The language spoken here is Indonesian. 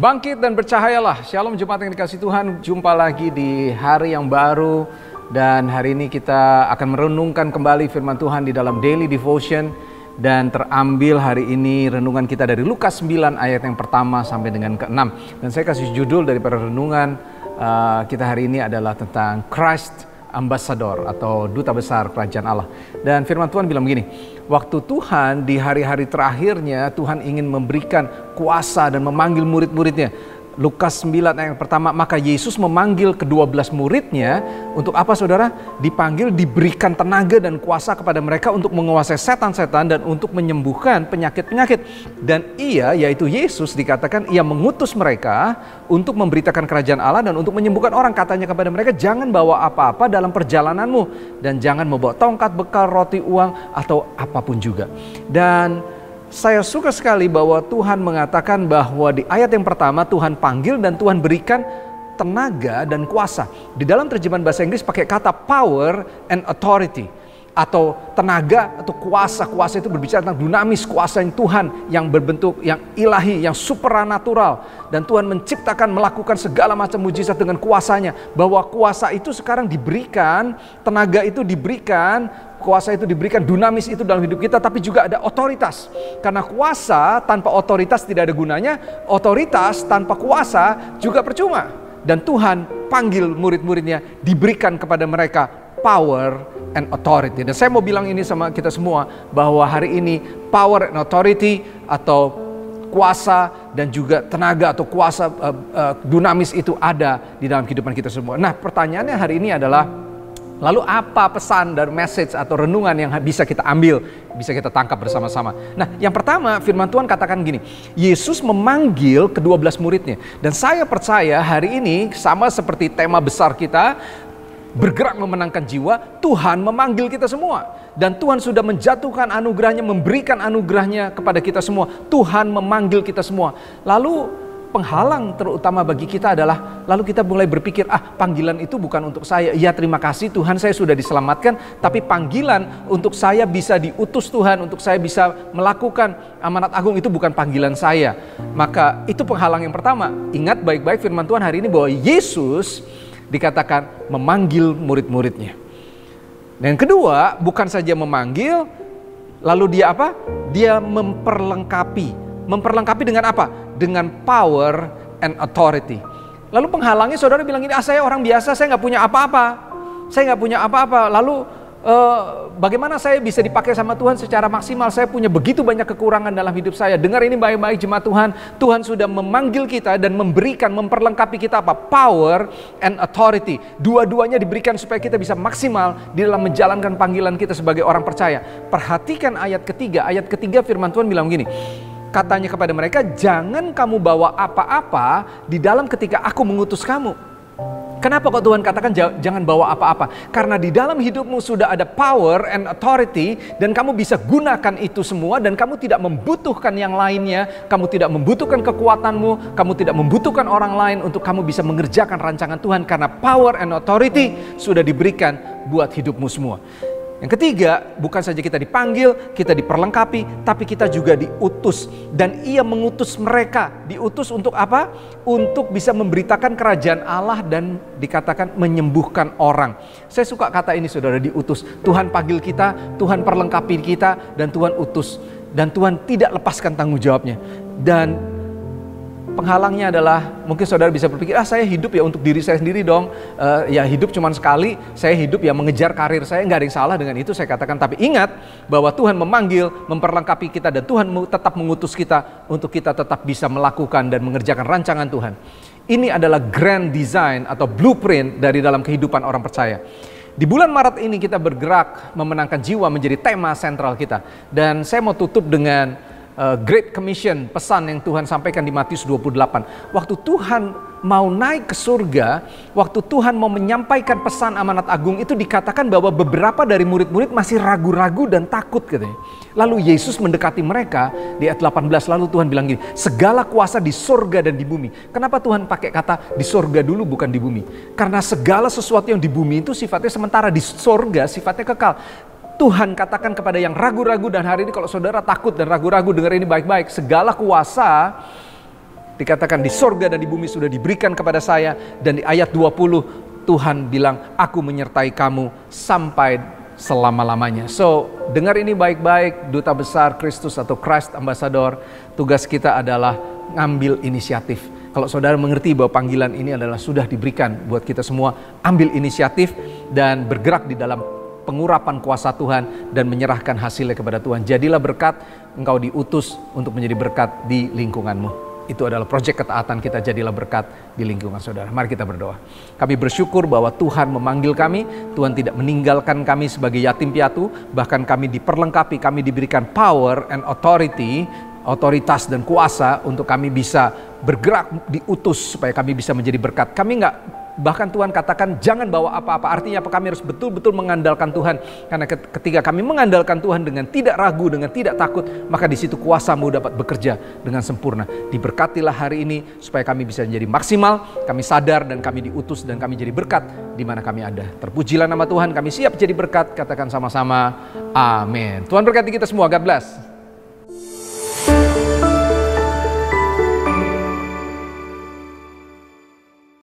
Bangkit dan bercahayalah. Shalom jemaat yang dikasihi Tuhan. Jumpa lagi di hari yang baru. Dan hari ini kita akan merenungkan kembali firman Tuhan di dalam Daily Devotion. Dan terambil hari ini renungan kita dari Lukas 9 ayat yang pertama sampai dengan ke-6. Dan saya kasih judul daripada renungan kita hari ini adalah tentang Christ Ambassador atau duta besar kerajaan Allah. Dan firman Tuhan bilang begini, waktu Tuhan di hari-hari terakhirnya Tuhan ingin memberikan kuasa dan memanggil murid-muridnya. Lukas 9 ayat pertama, maka Yesus memanggil ke-12 muridnya untuk apa saudara? Dipanggil diberikan tenaga dan kuasa kepada mereka untuk menguasai setan-setan dan untuk menyembuhkan penyakit-penyakit. Dan ia, yaitu Yesus dikatakan ia mengutus mereka untuk memberitakan kerajaan Allah dan untuk menyembuhkan orang. Katanya kepada mereka, jangan bawa apa-apa dalam perjalananmu dan jangan membawa tongkat, bekal, roti, uang atau apapun juga. Dan saya suka sekali bahwa Tuhan mengatakan bahwa di ayat yang pertama Tuhan panggil dan Tuhan berikan tenaga dan kuasa. Di dalam terjemahan bahasa Inggris pakai kata power and authority. Atau tenaga atau kuasa. Kuasa itu berbicara tentang dinamis, kuasa yang Tuhan yang berbentuk, yang ilahi, yang supranatural. Dan Tuhan menciptakan, melakukan segala macam mujizat dengan kuasanya. Bahwa kuasa itu sekarang diberikan, tenaga itu diberikan, kuasa itu diberikan, dinamis itu dalam hidup kita, tapi juga ada otoritas. Karena kuasa tanpa otoritas tidak ada gunanya, otoritas tanpa kuasa juga percuma. Dan Tuhan panggil murid-muridnya, diberikan kepada mereka power and authority. Dan saya mau bilang ini sama kita semua, bahwa hari ini power and authority atau kuasa dan juga tenaga atau kuasa dinamis itu ada di dalam kehidupan kita semua. Nah, pertanyaannya hari ini adalah, lalu apa pesan dan message atau renungan yang bisa kita ambil, bisa kita tangkap bersama-sama? Nah, yang pertama firman Tuhan katakan gini, Yesus memanggil ke-12 muridnya. Dan saya percaya hari ini sama seperti tema besar kita, bergerak memenangkan jiwa, Tuhan memanggil kita semua. Dan Tuhan sudah menjatuhkan anugerahnya, memberikan anugerahnya kepada kita semua. Tuhan memanggil kita semua. Lalu penghalang terutama bagi kita adalah, lalu kita mulai berpikir, panggilan itu bukan untuk saya. Ya, terima kasih Tuhan, saya sudah diselamatkan. Tapi panggilan untuk saya bisa diutus Tuhan, untuk saya bisa melakukan amanat agung, itu bukan panggilan saya. Maka itu penghalang yang pertama. Ingat baik-baik firman Tuhan hari ini bahwa Yesus dikatakan memanggil murid-muridnya. Dan yang kedua, bukan saja memanggil, lalu dia apa? Dia memperlengkapi. Memperlengkapi dengan apa? Dengan power and authority. Lalu penghalangnya saudara bilang ini, saya orang biasa, saya nggak punya apa-apa. Saya nggak punya apa-apa. Lalu bagaimana saya bisa dipakai sama Tuhan secara maksimal? Saya punya begitu banyak kekurangan dalam hidup saya. Dengar ini baik-baik jemaat Tuhan. Tuhan sudah memanggil kita dan memberikan, memperlengkapi kita apa? Power and authority. Dua-duanya diberikan supaya kita bisa maksimal di dalam menjalankan panggilan kita sebagai orang percaya. Perhatikan ayat ketiga. Ayat ketiga firman Tuhan bilang gini. Katanya kepada mereka, jangan kamu bawa apa-apa di dalam ketika aku mengutus kamu. Kenapa kok Tuhan katakan jangan bawa apa-apa? Karena di dalam hidupmu sudah ada power and authority dan kamu bisa gunakan itu semua dan kamu tidak membutuhkan yang lainnya. Kamu tidak membutuhkan kekuatanmu, kamu tidak membutuhkan orang lain untuk kamu bisa mengerjakan rancangan Tuhan. Karena power and authority sudah diberikan buat hidupmu semua. Yang ketiga, bukan saja kita dipanggil, kita diperlengkapi, tapi kita juga diutus. Dan ia mengutus mereka. Diutus untuk apa? Untuk bisa memberitakan kerajaan Allah dan dikatakan menyembuhkan orang. Saya suka kata ini saudara, diutus. Tuhan panggil kita, Tuhan perlengkapi kita, dan Tuhan utus. Dan Tuhan tidak lepaskan tanggung jawabnya. Dan penghalangnya adalah, mungkin saudara bisa berpikir, saya hidup ya untuk diri saya sendiri dong. Ya hidup cuma sekali, saya hidup ya mengejar karir saya. Nggak ada yang salah dengan itu saya katakan. Tapi ingat bahwa Tuhan memanggil, memperlengkapi kita, dan Tuhan tetap mengutus kita untuk kita tetap bisa melakukan dan mengerjakan rancangan Tuhan. Ini adalah grand design atau blueprint dari dalam kehidupan orang percaya. Di bulan Maret ini kita bergerak memenangkan jiwa menjadi tema sentral kita. Dan saya mau tutup dengan Great Commission, pesan yang Tuhan sampaikan di Matius 28. Waktu Tuhan mau naik ke surga, waktu Tuhan mau menyampaikan pesan amanat agung itu, dikatakan bahwa beberapa dari murid-murid masih ragu-ragu dan takut katanya. Lalu Yesus mendekati mereka di ayat 18, lalu Tuhan bilang gini, segala kuasa di surga dan di bumi. Kenapa Tuhan pakai kata di surga dulu bukan di bumi? Karena segala sesuatu yang di bumi itu sifatnya sementara, di surga sifatnya kekal. Tuhan katakan kepada yang ragu-ragu, dan hari ini kalau saudara takut dan ragu-ragu, dengar ini baik-baik, segala kuasa Dikatakan di sorga dan di bumi sudah diberikan kepada saya. Dan di ayat 20 Tuhan bilang, aku menyertai kamu sampai selama-lamanya. So, dengar ini baik-baik, duta besar Kristus atau Christ Ambassador, tugas kita adalah ngambil inisiatif. Kalau saudara mengerti bahwa panggilan ini adalah sudah diberikan buat kita semua, ambil inisiatif dan bergerak di dalam pengurapan kuasa Tuhan dan menyerahkan hasilnya kepada Tuhan. Jadilah berkat, engkau diutus untuk menjadi berkat di lingkunganmu. Itu adalah proyek ketaatan kita, jadilah berkat di lingkungan saudara. Mari kita berdoa. Kami bersyukur bahwa Tuhan memanggil kami, Tuhan tidak meninggalkan kami sebagai yatim piatu, bahkan kami diperlengkapi, kami diberikan power and authority, otoritas dan kuasa untuk kami bisa bergerak, diutus supaya kami bisa menjadi berkat. Kami bahkan Tuhan katakan jangan bawa apa-apa. Artinya apa? Kami harus betul-betul mengandalkan Tuhan. Karena ketika kami mengandalkan Tuhan dengan tidak ragu, dengan tidak takut, maka di situ kuasa-Mu dapat bekerja dengan sempurna. Diberkatilah hari ini supaya kami bisa menjadi maksimal, kami sadar dan kami diutus dan kami jadi berkat di mana kami ada. Terpujilah nama Tuhan, kami siap jadi berkat. Katakan sama-sama, amin. Tuhan berkati kita semua. God bless.